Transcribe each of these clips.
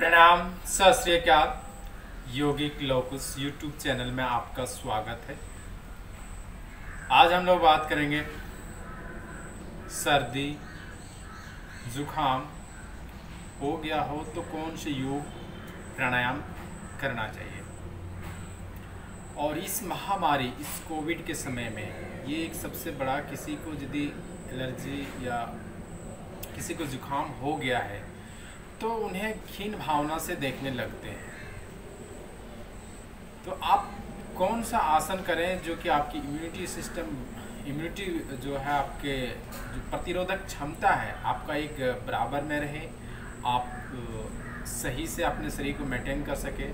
प्रणाम, सत श्री अकाल। योगिक लोकुस यूट्यूब चैनल में आपका स्वागत है। आज हम लोग बात करेंगे सर्दी जुखाम हो गया हो तो कौन से योग प्राणायाम करना चाहिए। और इस महामारी, इस कोविड के समय में ये एक सबसे बड़ा, किसी को यदि एलर्जी या किसी को जुखाम हो गया है तो उन्हें क्षीण भावना से देखने लगते हैं। तो आप कौन सा आसन करें जो कि आपकी इम्यूनिटी जो है, आपके जो प्रतिरोधक क्षमता है आपका एक बराबर में रहे, आप सही से अपने शरीर को मेंटेन कर सके।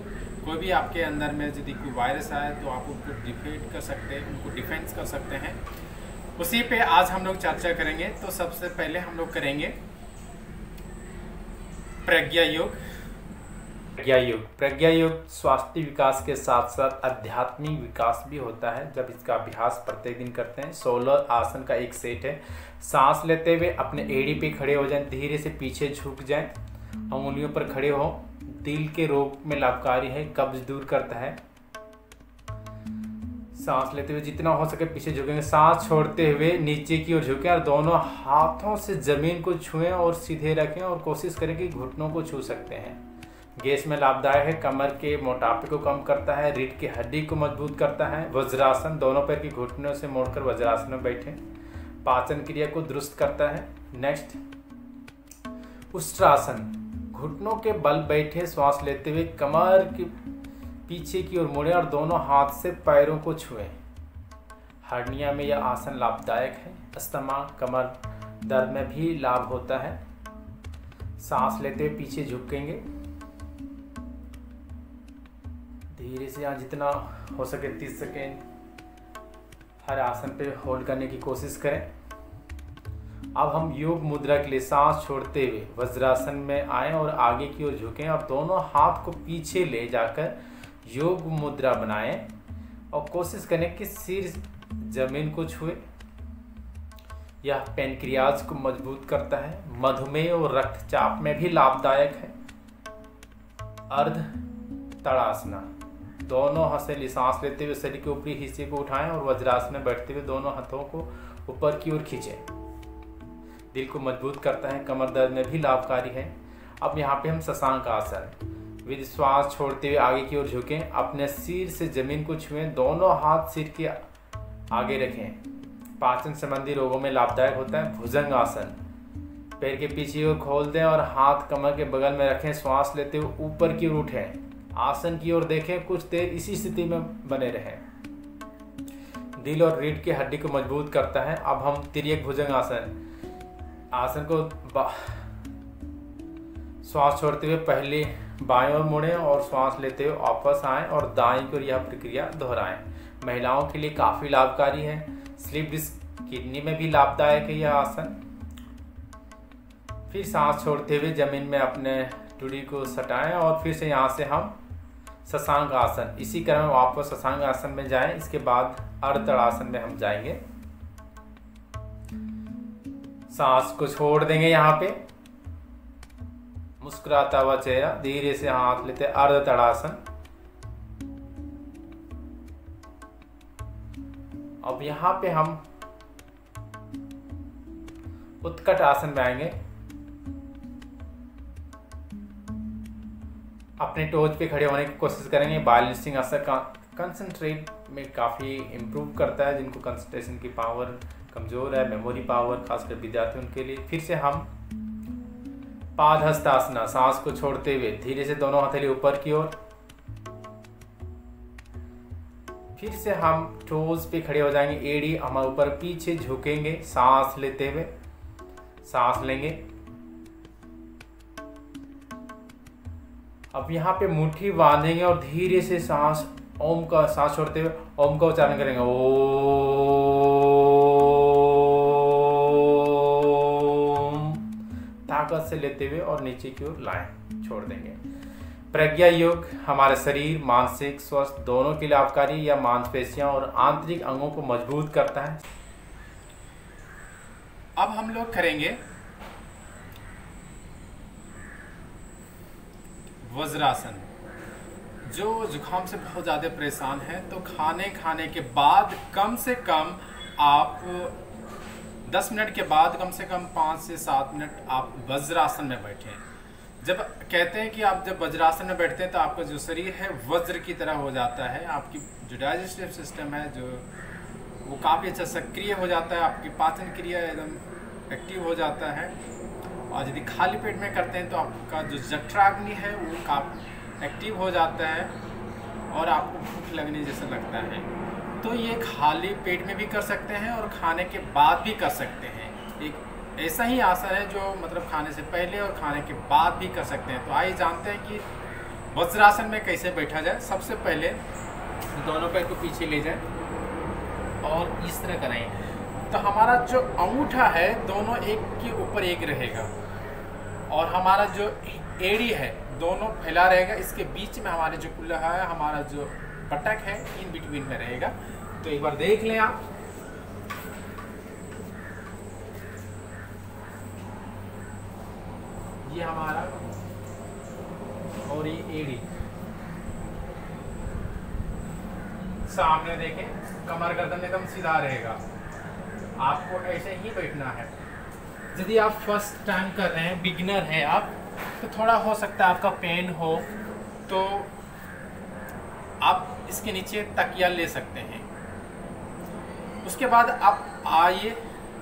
कोई भी आपके अंदर में यदि कोई वायरस आए तो आप उनको डिफेंड कर सकते हैं, उनको डिफेंस कर सकते हैं। उसी पे आज हम लोग चर्चा करेंगे। तो सबसे पहले हम लोग करेंगे प्रज्ञा योग। प्रज्ञा योग स्वास्थ्य विकास के साथ साथ आध्यात्मिक विकास भी होता है जब इसका अभ्यास प्रत्येक दिन करते हैं। 16 आसन का एक सेट है। सांस लेते हुए अपने एड़ी पे खड़े हो जाएं, धीरे से पीछे झुक जाएं, अंगुलियों पर खड़े हो। दिल के रोग में लाभकारी है, कब्ज दूर करता है। सांस लेते हुए जितना हो सके पीछे झुकेंगे। सांस छोड़ते हुए नीचे की ओर झुकें और दोनों हाथों से जमीन को छुएं और सीधे रखें और कोशिश करें कि घुटनों को छू सकते हैं। गैस में लाभदायक है, कमर के मोटापे को कम करता है, रीढ़ की हड्डी को मजबूत करता है। वज्रासन, दोनों पैर की घुटनों से मोड़कर वज्रासन में बैठे, पाचन क्रिया को दुरुस्त करता है। नेक्स्ट उष्ट्रासन, घुटनों के बल बैठे श्वास लेते हुए कमर की पीछे की ओर मुड़े और दोनों हाथ से पैरों को छुएं। हर्निया में यह आसन लाभदायक है। अस्थमा, कमर दर्द में भी लाभ होता है। सांस लेते हुए पीछे झुकेंगे, धीरे से, यहाँ जितना हो सके 30 सेकेंड हर आसन पे होल्ड करने की कोशिश करें। अब हम योग मुद्रा के लिए सांस छोड़ते हुए वज्रासन में आएं और आगे की ओर झुकें और दोनों हाथ को पीछे ले जाकर योग मुद्रा बनाएं और कोशिश करें कि सिर जमीन को छुए। यह पैनक्रियाज को मजबूत करता है, मधुमेह और रक्तचाप में भी लाभदायक है। अर्ध तड़ासना, दोनों हथेली सांस लेते हुए शरीर के ऊपरी हिस्से को उठाएं और वज्रासन में बैठते हुए दोनों हाथों को ऊपर की ओर खींचें। दिल को मजबूत करता है, कमर दर्द में भी लाभकारी है। अब यहाँ पे हम शशांक आसन, विद श्वास छोड़ते हुए आगे की ओर झुकें, अपने सिर से जमीन को छुएं, दोनों हाथ सिर के आगे रखें। पाचन संबंधी रोगों में लाभदायक होता है। भुजंग आसन, पैर के पीछे ओर खोल दें और हाथ कमर के बगल में रखें। श्वास लेते हुए ऊपर की ओर उठें, आसन की ओर देखें, कुछ देर इसी स्थिति में बने रहें। दिल और रीढ़ की हड्डी को मजबूत करता है। अब हम तिर्यक भुजंग आसन को श्वास छोड़ते हुए पहले बाएं ओर मुड़ें और श्वास लेते हुए वापस आएं और दाएं की ओर यह प्रक्रिया दोहराएं। महिलाओं के लिए काफी लाभकारी है। स्लीप डिस्क, किडनी में भी लाभदायक है यह आसन। फिर सांस छोड़ते हुए जमीन में अपने टुडी को सटाएं और फिर से यहाँ से हम शशांक आसन, इसी क्रम में वापस शशांक आसन में जाएं। इसके बाद अर्धतड़ासन में हम जाएंगे। सांस को छोड़ देंगे, यहाँ पे मुस्कुराता हुआ चेहरा, धीरे से हाथ लेते अर्धतड़ासन। अब यहाँ पे हम उत्कट आसन में आएंगे। अपने टोज पे खड़े होने की कोशिश करेंगे। बैलेंसिंग आसन का कंसंट्रेट में काफ़ी इम्प्रूव करता है। जिनको कंसंट्रेशन की पावर कमज़ोर है, मेमोरी पावर, खासकर विद्यार्थियों के लिए। फिर से हम पादहस्तासना, सांस को छोड़ते हुए धीरे से दोनों हथेली ऊपर की ओर। फिर से हम टोज पे खड़े हो जाएंगे, एड़ी हमारे ऊपर पीछे झुकेंगे। सांस लेते हुए सांस लेंगे। अब यहाँ पे मुट्ठी बांधेंगे और धीरे से सांस, ओम का सांस छोड़ते हुए ओम का उच्चारण करेंगे। ओम, ताकत से लेते हुए और नीचे की ओर लाएं, छोड़ देंगे। प्रज्ञा योग हमारे शरीर, मानसिक स्वास्थ्य दोनों के लिए लाभकारी। या मांसपेशियां और आंतरिक अंगों को मजबूत करता है। अब हम लोग करेंगे वज्रासन। जो जुकाम से बहुत ज़्यादा परेशान है तो खाने के बाद कम से कम आप 10 मिनट के बाद कम से कम 5 से 7 मिनट आप वज्रासन में बैठें। जब कहते हैं कि आप जब वज्रासन में बैठते हैं तो आपका जो शरीर है वज्र की तरह हो जाता है, आपकी जो डाइजेस्टिव सिस्टम है जो वो काफ़ी अच्छा सक्रिय हो जाता है, आपकी पाचन क्रिया एकदम एक्टिव हो जाता है। और यदि खाली पेट में करते हैं तो आपका जो जठराग्नि है वो काफ़ी एक्टिव हो जाता है और आपको भूख लगने जैसा लगता है। तो ये खाली पेट में भी कर सकते हैं और खाने के बाद भी कर सकते हैं। एक ऐसा ही आसन है जो मतलब खाने से पहले और खाने के बाद भी कर सकते हैं। तो आइए जानते हैं कि वज्रासन में कैसे बैठा जाए। सबसे पहले दोनों पैर को पीछे ले जाएं और इस तरह करें तो हमारा जो अंगूठा है दोनों एक के ऊपर एक रहेगा और हमारा जो एड़ी है दोनों फैला रहेगा। इसके बीच में हमारे जो कुल्हा है, हमारा जो पटक है, इन बिटवीन में रहेगा। तो एक बार देख लें आप। ये हमारा और ये एड़ी सामने देखें, कमर गर्दन एकदम सीधा रहेगा। आपको ऐसे ही बैठना है। यदि आप फर्स्ट टाइम कर रहे हैं, बिगिनर हैं आप, तो थोड़ा हो सकता है आपका पेन हो तो आप इसके नीचे तकिया ले सकते हैं। उसके बाद आप आइए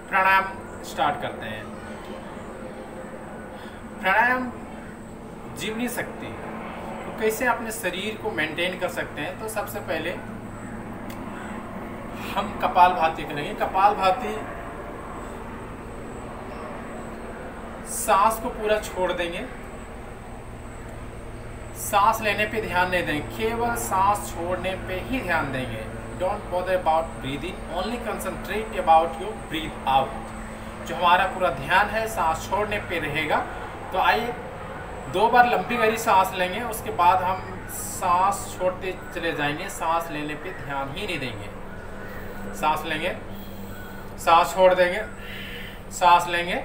प्राणायाम स्टार्ट करते हैं। प्राणायाम जीवनी शक्ति तो कैसे अपने शरीर को मेंटेन कर सकते हैं। तो सबसे पहले हम कपालभाति करेंगे। कपालभाति सांस को पूरा छोड़ देंगे, सांस लेने पे ध्यान नहीं देंगे, केवल सांस छोड़ने पे ही ध्यान देंगे। Don't bother about breathing, only concentrate about your breathe out. जो हमारा पूरा ध्यान है सांस छोड़ने पे रहेगा। तो आइए 2 बार लंबी गहरी सांस लेंगे, उसके बाद हम सांस छोड़ते चले जाएंगे, सांस लेने पे ध्यान ही नहीं देंगे। सांस लेंगे, सांस छोड़ देंगे, सांस लेंगे,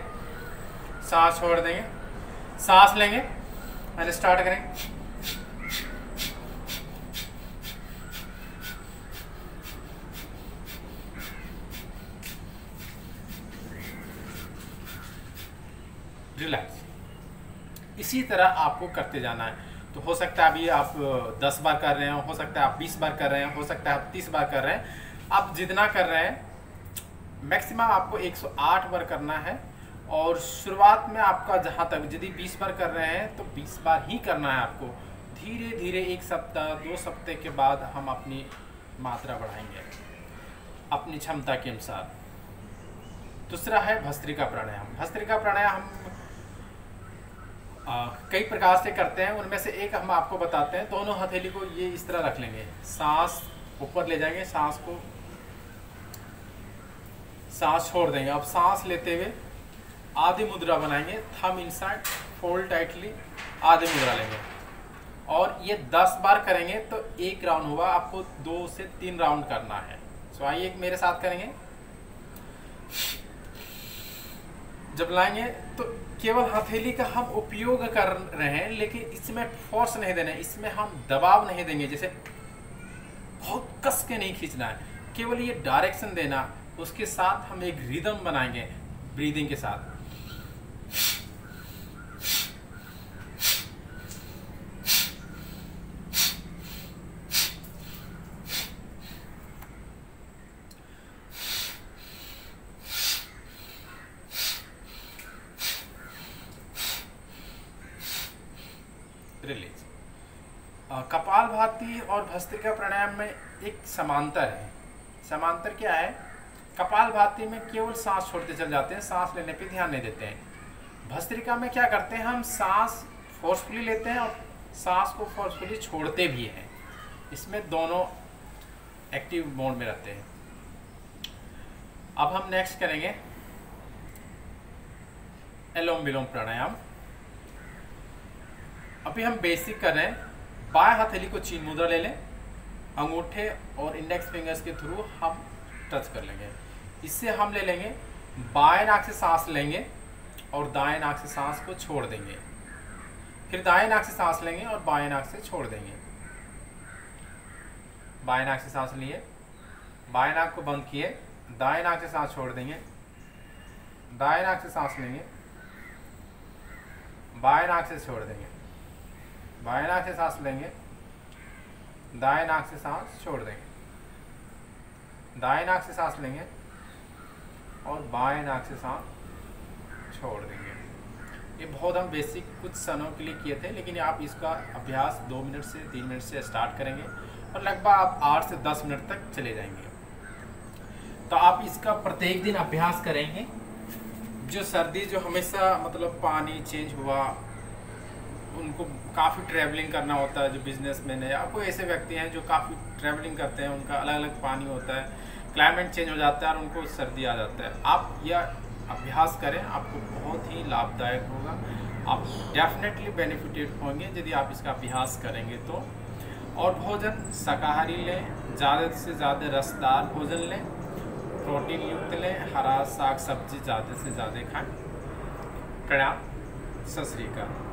सांस छोड़ देंगे, सांस लेंगे। पहले स्टार्ट करें। रिलैक्स। इसी तरह आपको करते जाना है। तो हो सकता है अभी आप 10 बार कर रहे हो सकता है आप 20 बार कर रहे हैं, हो सकता है आप 30 बार कर रहे हैं। आप जितना कर रहे हैं मैक्सिमम आपको 108 बार करना है। और शुरुआत में आपका जहाँ तक यदि 20 बार कर रहे हैं तो 20 बार ही करना है आपको। धीरे धीरे 1 सप्ताह 2 सप्ताह के बाद हम अपनी मात्रा बढ़ाएंगे अपनी क्षमता के अनुसार। दूसरा है भस्त्रिका प्राणायाम। भस्त्रिका प्राणायाम हम कई प्रकार से करते हैं, उनमें से एक हम आपको बताते हैं। दोनों हथेली को ये इस तरह रख लेंगे, सांस ऊपर ले जाएंगे, सांस छोड़ देंगे। अब सांस लेते हुए आधी मुद्रा बनाएंगे, थंब इनसाइड, फोल्ड टाइटली, आधी मुद्रा लेंगे और ये 10 बार करेंगे तो 1 राउंड हुआ। आपको 2 से 3 राउंड करना है। सो आइए मेरे साथ करेंगे। जब लाएंगे तो केवल हथेली का हम उपयोग कर रहे हैं, लेकिन इसमें फोर्स नहीं देना है, इसमें हम दबाव नहीं देंगे। जैसे बहुत कस के नहीं खींचना है, केवल ये डायरेक्शन देना। उसके साथ हम एक रिदम बनाएंगे ब्रीदिंग के साथ। रिलीज। कपालभाति और भस्त्रिका प्राणायाम में एक समांतर है। समांतर क्या है? कपालभाति में केवल सांस छोड़ते चल जाते हैं, सांस लेने पे ध्यान नहीं देते हैं। भस्त्रिका में क्या करते हैं, हम सांस फोर्सफुली लेते हैं और सांस को फोर्सफुली छोड़ते भी हैं। इसमें दोनों एक्टिव मोड में रहते हैं। अब हम नेक्स्ट करेंगे अनुलोम विलोम प्राणायाम। अभी हम बेसिक कर रहे हैं। बाएं हथेली को चीन मुद्रा ले लें, अंगूठे और इंडेक्स फिंगर्स के थ्रू हम टच कर लेंगे। इससे हम ले लेंगे, बाएं नाक से सांस लेंगे और दाएं नाक से सांस को छोड़ देंगे। फिर दाएं नाक से सांस लेंगे और बाएं नाक से छोड़ देंगे। बाएं नाक से सांस लिए, बाएं नाक को बंद किए, दाएं नाक से सांस छोड़ देंगे, दाएं नाक से सांस लेंगे, बाएं नाक से छोड़ देंगे, बाएं नाक से सांस लेंगे, दाएं नाक से सांस छोड़ देंगे, दाएं नाक से सांस लेंगे और बाएं नाक से सांस छोड़ देंगे। ये बहुत हम बेसिक कुछ क्षणों के लिए किए थे, लेकिन आप इसका अभ्यास 2 मिनट से 3 मिनट से स्टार्ट करेंगे और लगभग आप 8 से 10 मिनट तक चले जाएंगे। तो आप इसका प्रत्येक दिन अभ्यास करेंगे। जो सर्दी जो हमेशा मतलब पानी चेंज हुआ, उनको काफ़ी ट्रैवलिंग करना होता है, जो बिजनेसमैन है या कोई ऐसे व्यक्ति हैं जो काफ़ी ट्रैवलिंग करते हैं, उनका अलग अलग पानी होता है, क्लाइमेट चेंज हो जाता है और उनको सर्दी आ जाता है। आप यह अभ्यास करें, आपको बहुत ही लाभदायक होगा। आप डेफिनेटली बेनिफिटेड होंगे यदि आप इसका अभ्यास करेंगे तो। और भोजन शाकाहारी लें, ज़्यादा से ज़्यादा रसदार भोजन लें, प्रोटीन युक्त लें, हरा साग सब्जी ज़्यादा से ज़्यादा खाएं। प्रणाम, सत श्री अकाल।